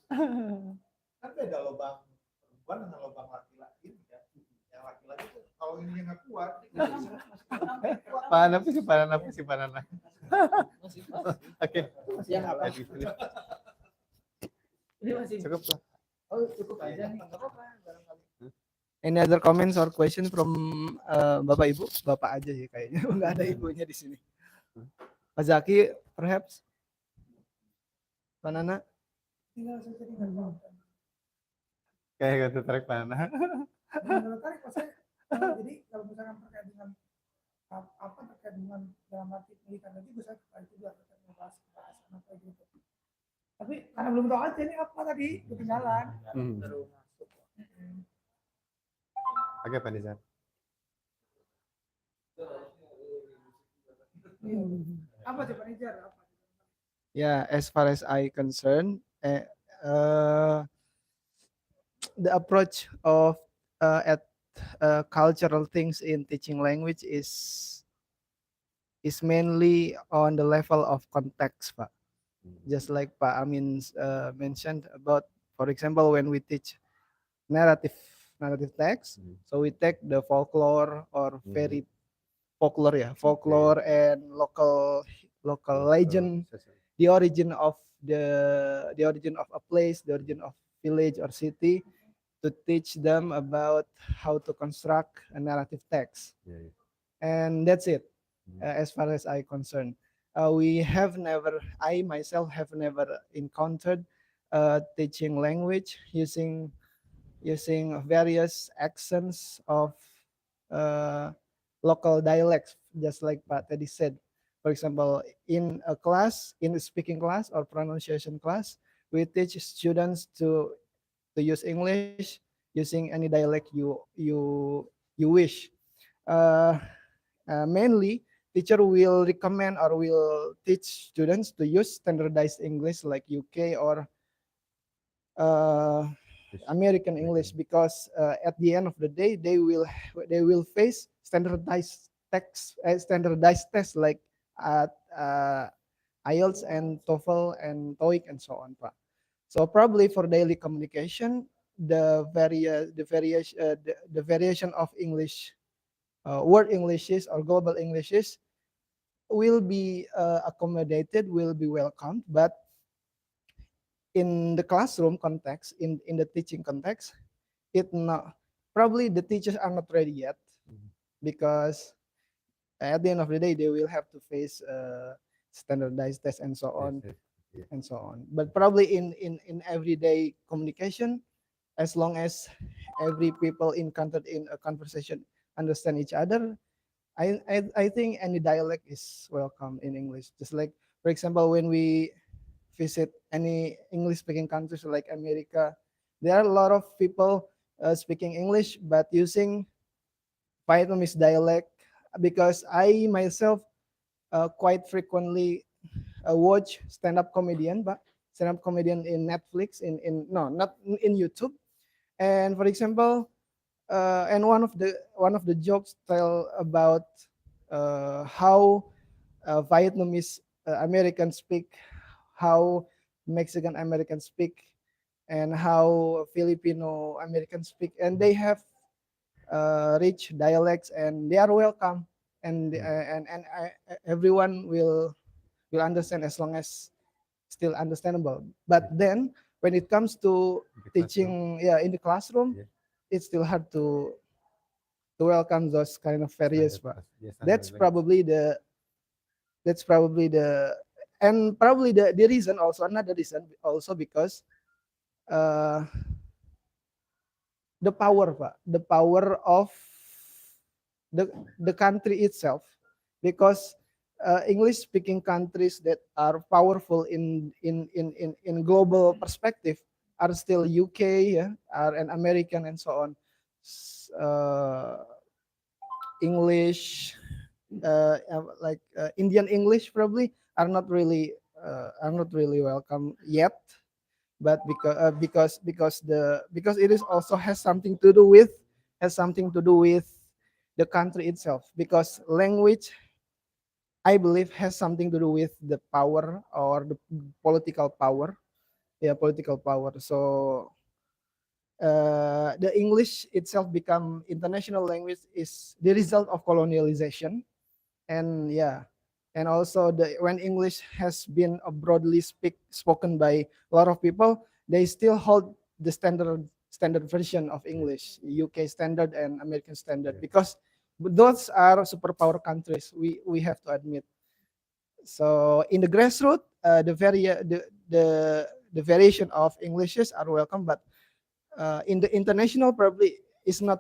Kan beda lubang perempuan dengan lubang laki-laki ini kan. Yang laki-laki itu kalau ini nggak kuat, Panan apa sih? Oke. yang apa? Ini masih Cukup lah. Oh, cukup aja nih. Nggak apa-apa, barangkali. Any other comments or question from Bapak Ibu? Bapak aja ya kayaknya, nggak ada ibunya di sini. Pak Zaki, perhaps? Pak Nana? Kayak gak tertarik Pana. Tertarik maksudnya jadi kalau misalkan terkait dengan apa terkait dengan dalam arti pendidikan nanti bisa terkait juga terkait membahas bahasan apa gitu. Tapi karena belum tahu aja ini apa tadi ketinggalan. Oke, Pak Nizar. Apa sih Pak Nijar? Apa? Yeah, as far as I concerned, the approach of at cultural things in teaching language is mainly on the level of context, Pak. Just like Pak Amin mentioned about, for example, when we teach narrative text, so we take the folklore or very folklore and local legend, the origin of a place, the origin of village or city, to teach them about how to construct a narrative text. And that's it, as far as I concerned. I myself have never encountered teaching language using various accents of local dialects, just like Pak Teddy said. For example, in a speaking class or pronunciation class, we teach students to use English using any dialect you wish. Mainly, teacher will recommend or will teach students to use standardized English like UK or American English, because at the end of the day they will face standardized tests like IELTS and TOEFL and TOEIC and so on, Pak. So probably for daily communication, the variation of English, word Englishes or global Englishes will be accommodated, will be welcomed, but in the classroom context, in the teaching context, probably the teachers are not ready yet, because at the end of the day they will have to face standardized tests and so on. And so on. But probably in everyday communication, as long as every people encountered in a conversation understand each other, I think any dialect is welcome in English. Just like, for example, when we visit any English speaking countries like America, there are a lot of people speaking English but using Vietnamese dialect, because I myself quite frequently watch stand-up comedian, but stand-up comedian in Netflix, in no, not in YouTube. And for example, and one of the jokes tell about how Vietnamese Americans speak, how Mexican Americans speak, and how Filipino Americans speak, and they have rich dialects, and they are welcome, and everyone will understand as long as still understandable. But then when it comes to The classroom. teaching, yeah, in the classroom, Yeah. it's still hard to welcome those kind of various. Standard But yes, standard that's language. probably the that's probably the and probably the reason also, another reason also, because uh, the power, Pak, the power of the country itself, because English speaking countries that are powerful in global perspective are still UK, yeah, are and American and so on. English, like Indian English probably are not really welcome yet, but because it is also has something to do with the country itself, because language, I believe, has something to do with the power or the political power. Yeah, political power. So the English itself become international language is the result of colonialization. And yeah, and also when English has been broadly spoken by a lot of people, they still hold the standard version of English, UK standard and American standard, Yeah. because those are superpower countries, we have to admit. So in the grassroots, the variation of Englishes are welcome, but in the international probably is not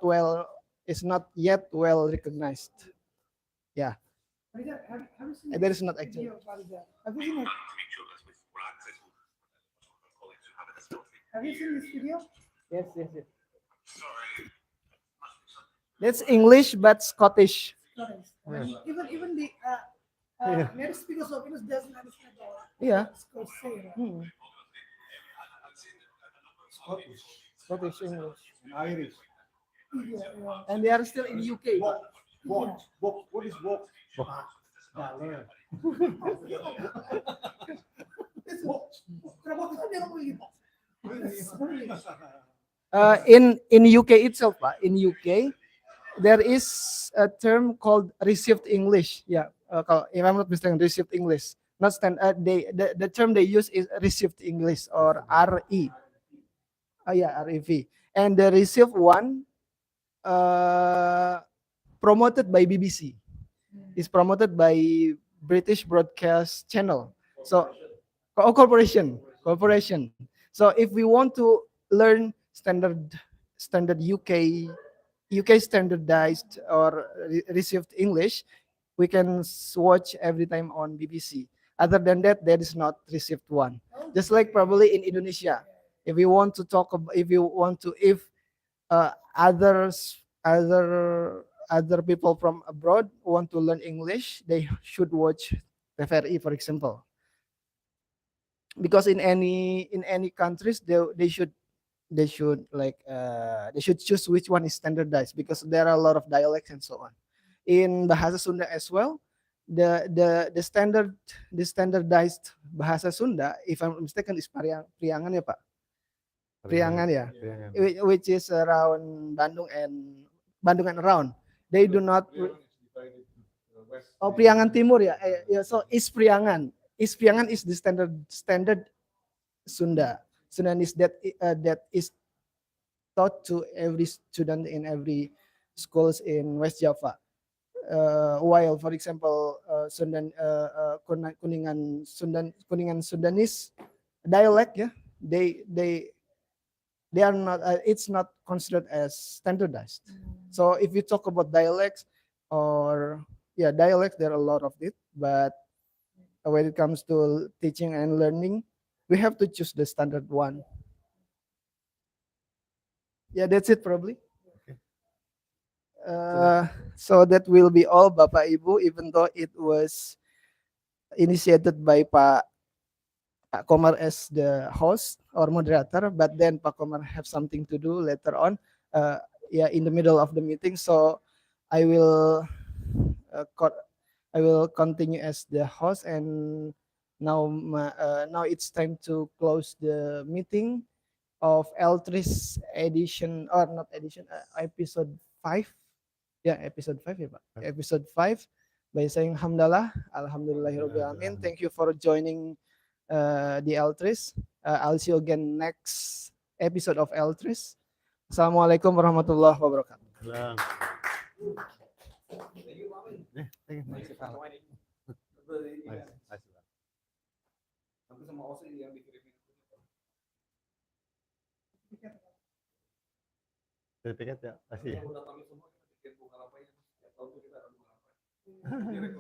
yet well recognized. Yeah. Have you seen That is this not actually. video, Farida? Have you seen it? Have you seen this video? Yes, yes, yes. That's English but Scottish. Correct. Yeah. Even the Yeah. native speakers of English doesn't understand all. Yeah. Scottish say, right? Hmm. Scottish Scottish English. and Irish. Yeah, yeah. And they are still in UK. Walk, walk, walk. What is walk? Jalan. It's walk. Kenapa kita dia ngomong gitu? In UK itself, Pak, in UK, there is a term called received English. Yeah, if I'm not mistaken, received English. Not stand. The term they use is received English, or RE. Oh yeah, REV. And the received one, promoted by BBC. Is promoted by British Broadcast Channel. So corporation. So if we want to learn standard UK standardized or received English, we can watch every time on BBC. Other than that, there is not received one. Just like probably in Indonesia, if we want to talk about, if other people from abroad want to learn English, they should watch TVRI, for example. Because in any countries, they should like they should choose which one is standardized, because there are a lot of dialects and so on. In Bahasa Sunda as well, the standardized Bahasa Sunda, if I'm mistaken, is Priangan ya Pak? Priangan ya, Priangan. which is around Bandung and around. They do not. Oh, Priangan Timur ya. So East Priangan. East Priangan is the standard Sunda. Sundanese that is taught to every student in every schools in West Java. While, for example, Kuningan Sundanese dialect, yeah, they are not. It's not considered as standardized. So if you talk about dialects, or yeah, dialects, there are a lot of it. But when it comes to teaching and learning, we have to choose the standard one. Yeah, that's it probably. So that will be all, Bapak Ibu, even though it was initiated by Pak Pak Komar as the host or moderator, but then Pak Komar have something to do later on, in the middle of the meeting. So I will continue as the host, and now it's time to close the meeting of ELTRIS edition, or not edition, episode 5. Ya, episode 5 ya, Pak. Episode 5 by saying alhamdulillahirabbil alamin. Thank you for joining the ELTRIS. I'll see you again next episode of ELTRIS. Assalamualaikum warahmatullahi wabarakatuh. Salam. Thank you, Amin. Thank you. Thank you for joining. The event. Nice. Nanti sama Osi yang dikirimin. Sertifikat ya, kasih ya. Udah kami semua kita bikin bunga rampai. Ya, tahun itu kita ada bunga rampai.